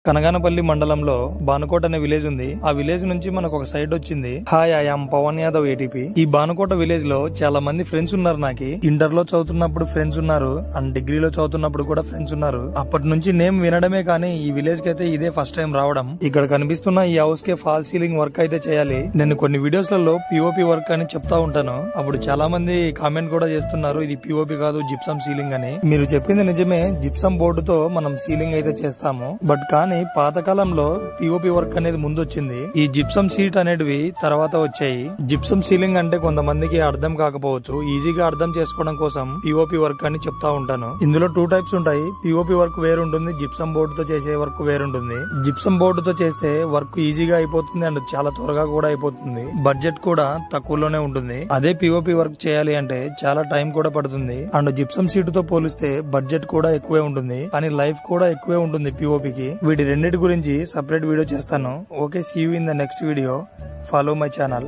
కనగానపల్లి మండలంలో బానుకోట అనే విలేజ్ ఉంది. ఆ విలేజ్ నుంచి మనకు ఒక సైట్ వచ్చింది. Hi, I am Pavan Yadav ATP. ఈ బానుకోట విలేజ్ లో చాలా మంది ఫ్రెండ్స్ ఉన్నారు. నాకు ఇంటర్ లో చదువుతున్నప్పుడు ఫ్రెండ్స్ ఉన్నారు, అండ్ డిగ్రీలో చదువుతున్నప్పుడు కూడా ఫ్రెండ్స్ ఉన్నారు. అప్పటి నుంచి నేమ్ వినడమే కానీ ఈ విలేజ్ కి అయితే ఇదే ఫస్ట్ టైం రావడం. ఇక్కడ కనిపిస్తున్న ఈ హౌస్ కి ఫాల్ సీలింగ్ వర్క్ అయితే చేయాలి. నేను కొన్ని వీడియోస్ లలో పిఓపి వర్క్ అని చెప్తా ఉంటాను. అప్పుడు చాలా మంది కామెంట్ కూడా చేస్తున్నారు, ఇది పిఓపి కాదు జిప్సమ్ సీలింగ్ అని. మీరు చెప్పింది నిజమే, జిప్సమ్ బోర్డుతో మనం సీలింగ్ అయితే చేస్తాము. బట్ కానీ పాతకాలంలో పిఓపి వర్క్ అనేది ముందు వచ్చింది. ఈ జిప్సమ్ సీట్ అనేటివి తర్వాత వచ్చాయి. జిప్సమ్ సీలింగ్ అంటే కొంతమందికి అర్థం కాకపోవచ్చు. ఈజీగా అర్థం చేసుకోవడం కోసం పిఓపి వర్క్ అని చెప్తా ఉంటాను. ఇందులో 2 టైప్స్ ఉంటాయి. పిఓపి వర్క్ వేరుంటుంది, జిప్సమ్ బోర్డుతో చేసే వర్క్ వేరుంటుంది. జిప్సమ్ బోర్డుతో చేస్తే వర్క్ ఈజీగా అయిపోతుంది అండ్ చాలా త్వరగా కూడా అయిపోతుంది. బడ్జెట్ కూడా తక్కువలోనే ఉంటుంది. అదే పిఓపి వర్క్ చేయాలి అంటే చాలా టైం కూడా పడుతుంది. అండ్ జిప్సమ్ సీట్ తో పోలిస్తే బడ్జెట్ కూడా ఎక్కువే ఉంటుంది, కానీ లైఫ్ కూడా ఎక్కువే ఉంటుంది పిఓపికి. వీటి రెండింటి గురించి సెపరేట్ వీడియో చేస్తాను. Okay, see you in the next video. Follow my channel.